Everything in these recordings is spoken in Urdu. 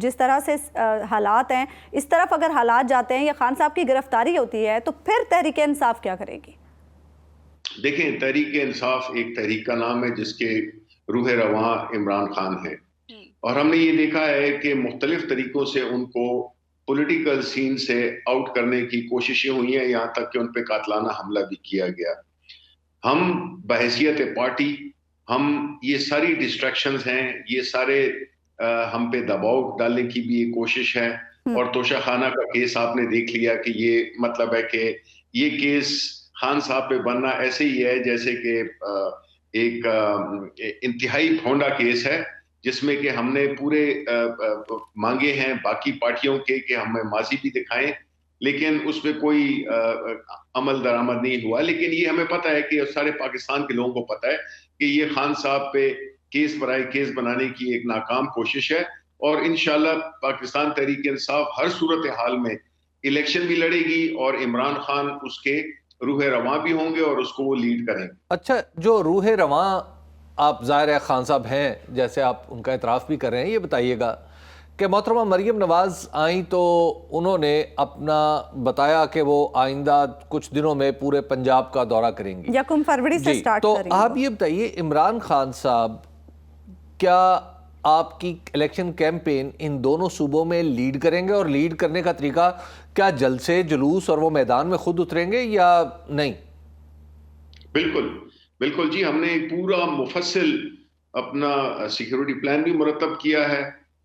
جس طرح سے حالات ہیں اس طرف اگر حالات جاتے ہیں یا خان صاحب کی گرفتاری ہوتی ہے تو پھر تحریک انصاف کیا کرے گی؟ دیکھیں تحریک انصاف ایک تحریک کا نام ہے جس کے روح رواں عمران خان ہے، اور ہم نے یہ دیکھا ہے کہ مختلف طریقوں سے ان کو پولیٹیکل سین سے آؤٹ کرنے کی کوششیں ہوئی ہیں، یہاں تک کہ ان پہ قاتلانہ حملہ بھی کیا گیا۔ ہم بحیثیت پارٹی ہم یہ ساری ڈسٹریکشنز ہیں، یہ سارے ہم پہ دباؤ ڈالنے کی بھی ایک کوشش ہے، اور توشہ خانہ کا کیس آپ نے دیکھ لیا کہ یہ مطلب ہے کہ یہ کیس خان صاحب پہ بننا ایسے ہی ہے جیسے کہ ایک انتہائی بھونڈا کیس ہے، جس میں کہ ہم نے پورے مانگے ہیں باقی پارٹیوں کے کہ ہمیں ماضی بھی دکھائیں، لیکن اس میں کوئی عمل درآمد نہیں ہوا۔ لیکن یہ ہمیں پتہ ہے کہ سارے پاکستان کے لوگوں کو پتہ ہے کہ یہ خان صاحب پہ کیس برائے کیس بنانے کی ایک ناکام کوشش ہے، اور انشاءاللہ پاکستان تحریک انصاف ہر صورتحال میں الیکشن بھی لڑے گی، اور عمران خان اس کے روح رواں بھی ہوں گے اور اس کو وہ لیڈ کریں گے۔ اچھا، جو روح رواں آپ ظاہر ہے خان صاحب ہیں، جیسے آپ ان کا اعتراف بھی کر رہے ہیں، یہ بتائیے گا کہ محترمہ مریم نواز آئیں تو انہوں نے اپنا بتایا کہ وہ آئندہ کچھ دنوں میں پورے پنجاب کا دورہ کریں گی، 1 فروری سے سٹارٹ تو کریں گے۔ آپ یہ بتائیے عمران خان صاحب کیا آپ کی الیکشن کیمپین ان دونوں صوبوں میں لیڈ کریں گے، اور لیڈ کرنے کا طریقہ کیا جلسے جلوس اور وہ میدان میں خود اتریں گے یا نہیں؟ بالکل بالکل جی، ہم نے ایک پورا مفصل اپنا سیکیورٹی پلان بھی مرتب کیا ہے،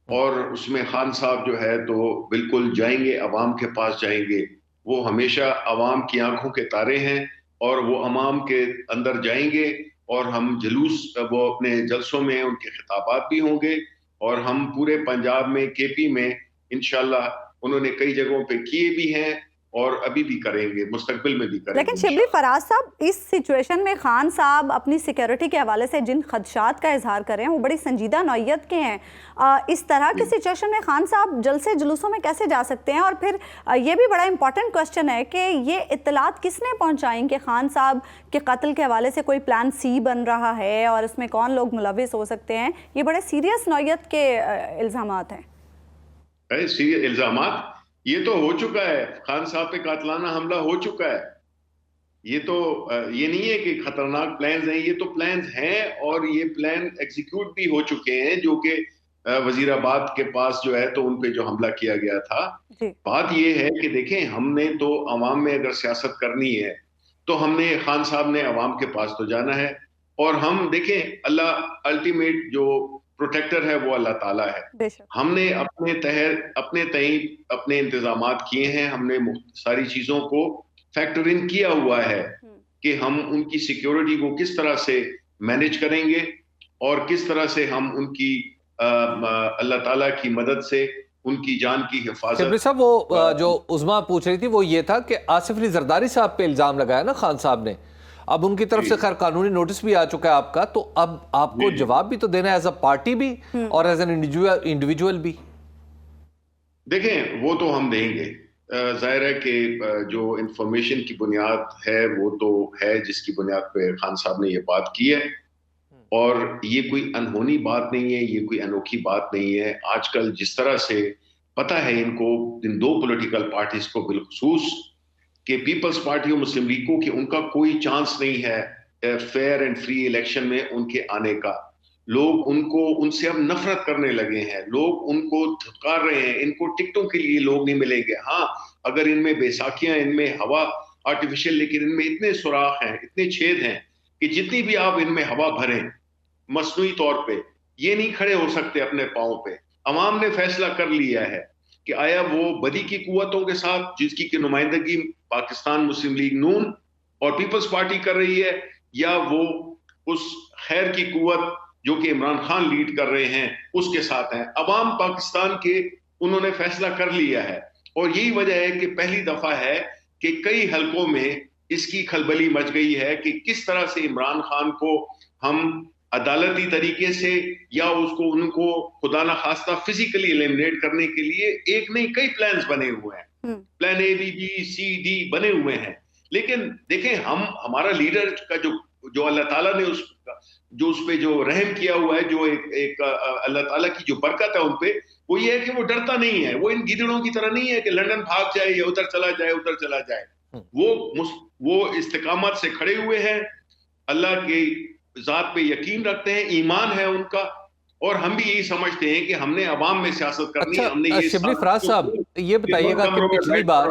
اور اس میں خان صاحب جو ہے تو بالکل جائیں گے، عوام کے پاس جائیں گے، وہ ہمیشہ عوام کی آنکھوں کے تارے ہیں، اور وہ عوام کے اندر جائیں گے، اور ہم جلوس وہ اپنے جلسوں میں ان کے خطابات بھی ہوں گے، اور ہم پورے پنجاب میں کے پی میں انشاءاللہ انہوں نے کئی جگہوں پہ کیے بھی ہیں اور ابھی بھی کریں گے، مستقبل میں بھی کریں گے۔ لیکن شبلی فراز صاحب اس سچویشن میں خان صاحب اپنی سیکیورٹی کے حوالے سے جن خدشات کا اظہار کر رہے ہیں وہ بڑی سنجیدہ نوعیت کے ہیں، اس طرح کی سچویشن میں خان صاحب جلسے جلوسوں میں کیسے جا سکتے ہیں؟ اور پھر یہ بھی بڑا امپورٹنٹ کوسچن ہے کہ یہ اطلاعات کس نے پہنچائیں کہ خان صاحب کے قتل کے حوالے سے کوئی پلان سی بن رہا ہے اور اس میں کون لوگ ملوث ہو سکتے ہیں؟ یہ بڑے سیریس نوعیت کے الزامات ہیں۔ الزامات یہ تو ہو چکا ہے، خان صاحب پہ قاتلانہ حملہ ہو چکا ہے، یہ تو یہ نہیں ہے کہ خطرناک پلانز ہیں، یہ تو پلانز ہیں، اور یہ پلان ایگزیکیوٹ بھی ہو چکے ہیں، جو کہ وزیر آباد کے پاس جو ہے تو ان پہ جو حملہ کیا گیا تھا۔ بات یہ ہے کہ دیکھیں ہم نے تو عوام میں اگر سیاست کرنی ہے تو ہم نے خان صاحب نے عوام کے پاس تو جانا ہے، اور ہم دیکھیں اللہ الٹیمیٹ جو پروٹیکٹر ہے وہ اللہ تعالیٰ ہے۔ ہم نے اپنے تئیں اپنے انتظامات کیے ہیں، ہم نے ساری چیزوں کو فیکٹر ان کیا ہوا ہے کہ ہم ان کی سیکیورٹی کو کس طرح سے مینیج کریں گے، اور کس طرح سے ہم ان کی اللہ تعالیٰ کی مدد سے ان کی جان کی حفاظت۔ شبلی صاحب وہ جو عظما پوچھ رہی تھی وہ یہ تھا کہ آصف علی زرداری صاحب پہ الزام لگایا نا خان صاحب نے، اب ان کی طرف سے خیر قانونی نوٹس بھی آ چکا ہے آپ کا، تو اب آپ کو جواب بھی تو دینا ہے ایز اے پارٹی بھی اور ایز این انڈیویجول بھی۔ دیکھیں وہ تو ہم دیں گے، ظاہر ہے کہ جو انفارمیشن کی بنیاد ہے وہ تو ہے جس کی بنیاد پہ خان صاحب نے یہ بات کی ہے، اور یہ کوئی انہونی بات نہیں ہے، یہ کوئی انوکھی بات نہیں ہے۔ آج کل جس طرح سے پتہ ہے ان کو، ان دو پولیٹیکل پارٹیز کو بالخصوص، کہ پیپلز پارٹی اور مسلم لیگ کو، کہ ان کا کوئی چانس نہیں ہے فیئر اینڈ فری الیکشن میں ان کے آنے کا۔ لوگ ان سے اب نفرت کرنے لگے ہیں، لوگ ان کو دھتکار رہے ہیں، ان کو ٹکٹوں کے لیے لوگ نہیں ملیں گے۔ ہاں اگر ان میں بیساکھیاں، ان میں ہوا آرٹیفیشل، لیکن ان میں اتنے سوراخ ہیں، اتنے چھید ہیں کہ جتنی بھی آپ ان میں ہوا بھریں مصنوعی طور پہ، یہ نہیں کھڑے ہو سکتے اپنے پاؤں پہ۔ عوام نے فیصلہ کر لیا ہے کہ آیا وہ بدی کی قوتوں کے ساتھ، جس کی نمائندگی پاکستان مسلم لیگ نون اور پیپلز پارٹی کر رہی ہے، یا وہ اس خیر کی قوت جو کہ عمران خان لیڈ کر رہے ہیں اس کے ساتھ ہیں۔ عوام پاکستان کے انہوں نے فیصلہ کر لیا ہے، اور یہی وجہ ہے کہ پہلی دفعہ ہے کہ کئی حلقوں میں اس کی کھلبلی مچ گئی ہے کہ کس طرح سے عمران خان کو ہم عدالتی طریقے سے، یا اس کو ان کو خدا نہ خواستہ فزیکلی ایلیمنیٹ کرنے کے لیے ایک نہیں کئی پلانز بنے ہوئے ہیں، پلان اے بی سی ڈی بنے ہوئے ہیں۔ لیکن دیکھیں ہمارا لیڈر کا جو اللہ تعالیٰ نے اس پہ جو رحم کیا ہوا ہے، جو ایک اللہ تعالیٰ کی جو برکت ہے ان پہ، وہ یہ ہے کہ وہ ڈرتا نہیں ہے, وہ ان گیدڑوں کی طرح نہیں ہے کہ لندن بھاگ جائے یا ادھر چلا جائے ادھر چلا جائے. وہ استقامت سے کھڑے ہوئے ہیں, اللہ کی ذات پہ یقین رکھتے ہیں, ایمان ہے ان کا, اور ہم بھی یہی سمجھتے ہیں کہ ہم نے عوام میں سیاست کرنی ہے. ہم نے یہ شبلی فراز صاحب یہ بتائیے گا کہ پچھلی بار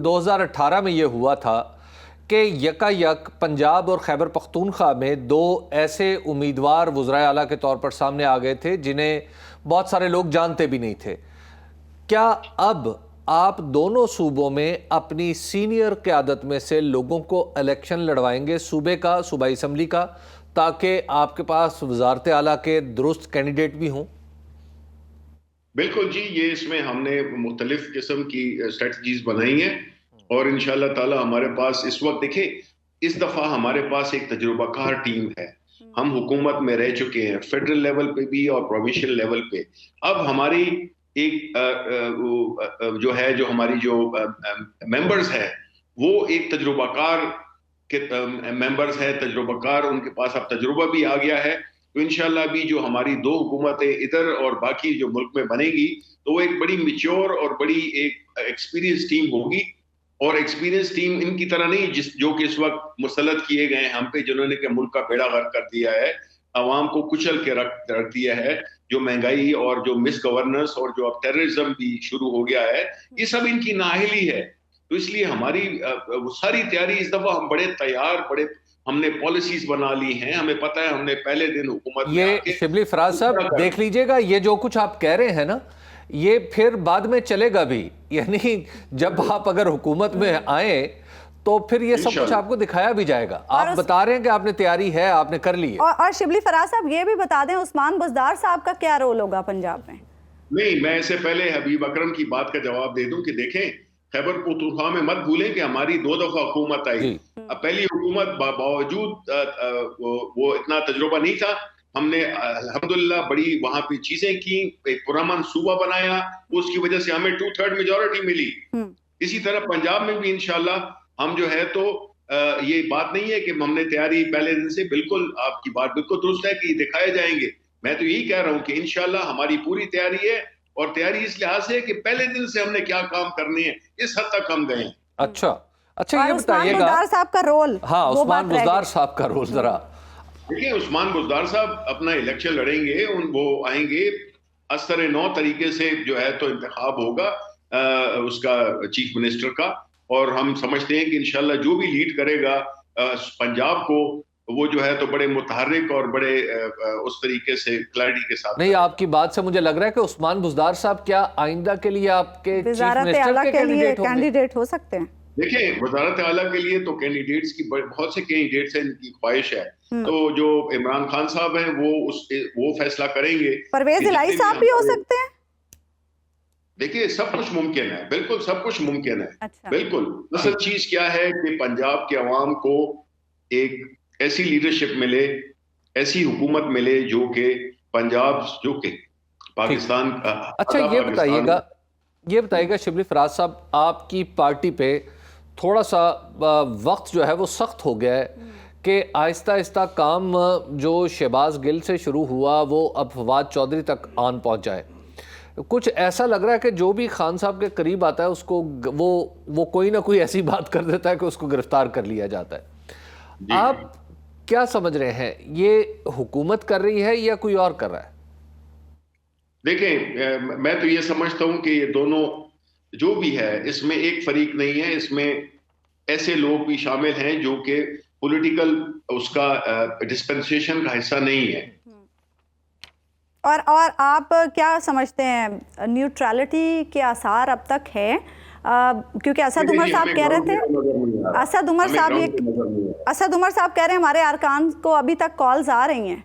2018 میں یہ ہوا تھا کہ یکا یک پنجاب اور خیبر پختونخوا میں دو ایسے امیدوار وزرائے اعلیٰ کے طور پر سامنے آ گئے تھے جنہیں بہت سارے لوگ جانتے بھی نہیں تھے. کیا اب آپ دونوں صوبوں میں اپنی سینئر قیادت میں سے لوگوں کو الیکشن لڑوائیں گے, صوبے کا, صوبائی اسمبلی کا, تاکہ آپ کے پاس وزارت اعلیٰ کے درست کینڈیڈیٹ بھی ہوں؟ بالکل جی, یہ اس میں ہم نے مختلف قسم کی اسٹریٹجیز بنائی ہیں, اور انشاءاللہ تعالی ہمارے پاس اس وقت دیکھیں اس دفعہ ہمارے پاس ایک تجربہ کار ٹیم ہے. ہم حکومت میں رہ چکے ہیں فیڈرل لیول پہ بھی اور پروونشل لیول پہ. اب ہماری ایک جو ہے جو ہماری جو ممبرز ہے وہ ایک تجربہ کار کے ممبرز ہے, تجربہ کار, ان کے پاس اب تجربہ بھی آ گیا ہے. تو انشاءاللہ ابھی جو ہماری دو حکومتیں ادھر اور باقی جو ملک میں بنے گی تو وہ ایک بڑی میچور اور بڑی ایک ایکسپیرینس ٹیم ہوگی, اور ایکسپیرینس ٹیم ان کی طرح نہیں جو کہ اس وقت مسلط کیے گئے ہیں ہم پہ, جنہوں نے کہ ملک کا بیڑا غرق کر دیا ہے, عوام کو کچل کے رکھ دیا ہے, جو مہنگائی اور جو مس گورننس اور جو اب ٹیررزم بھی شروع ہو گیا ہے, یہ سب ان کی نااہلی ہے. تو اس لیے ہماری ساری تیاری اس دفعہ ہم بڑے تیار, ہم نے پالیسیز بنا لی ہیں, ہمیں پتہ ہے ہم نے پہلے دن حکومت میں یہ شبلی فراز صاحب دیکھ لیجئے گا, یہ جو کچھ آپ کہہ رہے ہیں نا یہ پھر بعد میں چلے گا بھی, یعنی جب آپ اگر حکومت میں آئیں تو پھر یہ سب کچھ آپ کو دکھایا بھی جائے گا. آپ بتا رہے ہیں کہ آپ نے تیاری ہے, آپ نے کر لی ہے. اور شبلی فراز صاحب یہ بھی بتا دیں عثمان بزدار صاحب کا کیا رول ہوگا پنجاب میں؟ نہیں, میں اس سے پہلے حبیب اکرم کی بات کا جواب دے دوں کہ دیکھیں خیبر پختونخوا میں مت بھولیں کہ ہماری 2 دفعہ حکومت آئی. پہلی حکومت باوجود وہ اتنا تجربہ نہیں تھا, ہم نے الحمدللہ بڑی وہاں پہ چیزیں کی, ایک پرامن صوبہ بنایا, اس کی وجہ سے ہمیں 2/3 میجورٹی ملی. اسی طرح پنجاب میں بھی انشاءاللہ ہم جو ہے تو یہ بات نہیں ہے کہ ہم نے تیاری پہلے دن سے, بالکل آپ کی بات بالکل درست ہے کہ یہ دکھائے جائیں گے. میں تو یہی کہہ رہا ہوں کہ انشاءاللہ ہماری پوری تیاری ہے, اور تیاری اس لحاظ سے کہ پہلے دن سے ہم نے کیا کام کرنے ہیں اس حد تک ہم گئے ہیں. اچھا یہ بتائیے گا عثمان بزدار صاحب کا رول. ہاں, عثمان بزدار صاحب کا رول ذرا دیکھیں. عثمان بزدار صاحب اپنا الیکشن لڑیں گے, وہ آئیں گے اثر نو طریقے سے جو ہے تو انتخاب ہوگا اس کا چیف منسٹر کا, اور ہم سمجھتے ہیں کہ انشاءاللہ جو بھی لیڈ کرے گا پنجاب کو وہ جو ہے تو بڑے متحرک اور بڑے اس طریقے سے کلیئرٹی کے ساتھ. نہیں, آپ کی بات سے مجھے لگ رہا ہے کہ عثمان بزدار صاحب کیا آئندہ کے لیے آپ کے وزارت اعلیٰ کے لیے کینڈیڈیٹ ہو سکتے ہیں؟ دیکھیں وزارت اعلیٰ کے لیے تو کینڈیڈیٹس کی بہت سے کینڈیڈیٹس ہیں, ان کی خواہش ہے, تو جو عمران خان صاحب ہیں وہ فیصلہ کریں گے. پرویز الہی صاحب بھی ہو سکتے ہیں. دیکھیں سب کچھ ممکن ہے, بالکل سب کچھ ممکن ہے, بالکل. اصل چیز کیا ہے کہ پنجاب کے عوام کو ایک ایسی لیڈرشپ ملے, ایسی حکومت ملے جو کہ پنجاب, جو کہ پاکستان. اچھا یہ بتائیے گا شبلی فراز صاحب, آپ کی پارٹی پہ تھوڑا سا وقت جو ہے وہ سخت ہو گیا ہے کہ آہستہ آہستہ کام جو شہباز گل سے شروع ہوا وہ اب فواد چودھری تک آن پہنچ جائے. کچھ ایسا لگ رہا ہے کہ جو بھی خان صاحب کے قریب آتا ہے اس کو وہ کوئی نہ کوئی ایسی بات کر دیتا ہے کہ اس کو گرفتار کر لیا جاتا ہے. آپ کیا سمجھ رہے ہیں, یہ حکومت کر رہی ہے یا کوئی اور کر رہا ہے؟ دیکھیں میں تو یہ سمجھتا ہوں کہ یہ دونوں جو بھی ہے اس میں ایک فریق نہیں ہے, اس میں ایسے لوگ بھی شامل ہیں جو کہ پولیٹیکل اس کا ڈسپنسیشن کا حصہ نہیں ہے. اور آپ کیا سمجھتے ہیں نیوٹرالٹی کے آثار اب تک ہے؟ کیونکہ اسد عمر صاحب کہہ رہے تھے, اسد عمر صاحب کہہ رہے ہیں ہمارے ارکان کو ابھی تک کالز آ رہی ہیں.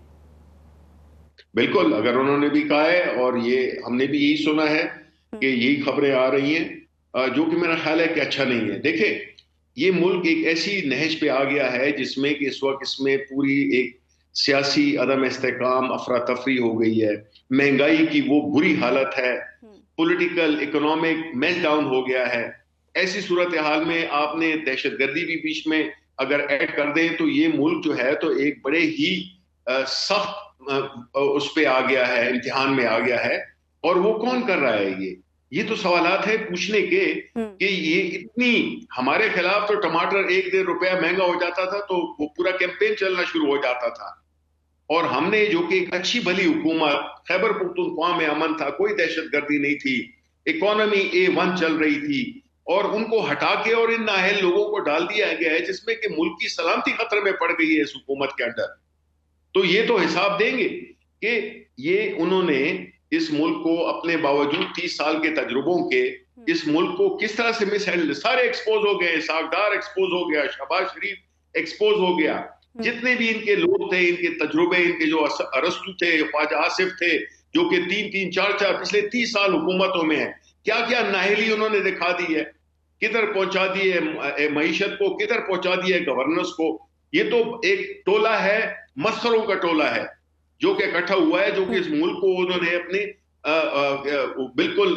بالکل, اگر انہوں نے بھی کہا ہے اور یہ ہم نے بھی یہی سنا ہے کہ یہی خبریں آ رہی ہیں, جو کہ میرا خیال ہے کہ اچھا نہیں ہے. دیکھیں یہ ملک ایک ایسی نہج پہ آ گیا ہے جس میں کہ اس وقت اس میں پوری ایک سیاسی عدم استحکام, افراتفری ہو گئی ہے, مہنگائی کی وہ بری حالت ہے, پولیٹیکل اکنامک میلٹ ڈاؤن ہو گیا ہے. ایسی صورتحال میں آپ نے دہشت گردی بھی بیچ میں اگر ایڈ کر دیں تو یہ ملک جو ہے تو ایک بڑے ہی سخت اس پہ آ گیا ہے, امتحان میں آ گیا ہے. اور وہ کون کر رہا ہے؟ یہ تو سوالات ہیں پوچھنے کے کہ یہ اتنی ہمارے خلاف تو ٹماٹر 1-1.5 روپیہ مہنگا ہو جاتا تھا تو وہ پورا کیمپین چلنا شروع ہو جاتا تھا، اور ہم نے جو کہ ایک اچھی بھلی حکومت، خیبر پختونخوا میں امن تھا، کوئی دہشت گردی نہیں تھی، اکانومی A1 چل رہی تھی، اور ان کو ہٹا کے اور ان نااہل لوگوں کو ڈال دیا گیا ہے جس میں کہ ملک کی سلامتی خطرے میں پڑ گئی ہے اس حکومت کے انڈر. تو یہ تو حساب دیں گے کہ یہ انہوں نے اس ملک کو اپنے باوجود 30 سال کے تجربوں کے اس ملک کو کس طرح سے مس ہینڈل، سارے ایکسپوز ہو گئے، اسحاق ڈار ایکسپوز ہو گیا، شہباز شریف ایکسپوز ہو گیا، جتنے بھی ان کے لوگ تھے، ان کے تجربے، ان کے جو ارسطو تھے، خواجہ آصف تھے، جو کہ 3-3 4-4 پچھلے 30 سال حکومتوں میں ہیں، کیا کیا نااہلی انہوں نے دکھا دی ہے، کدھر پہنچا دی ہے معیشت کو، کدھر پہنچا دی ہے گورننس کو. یہ تو ایک ٹولہ ہے، مسخروں کا ٹولہ ہے جو کہ اکٹھا ہوا ہے، جو کہ اس ملک کو انہوں نے اپنے بالکل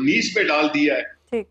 نیز پہ ڈال دیا ہے. ٹھیک.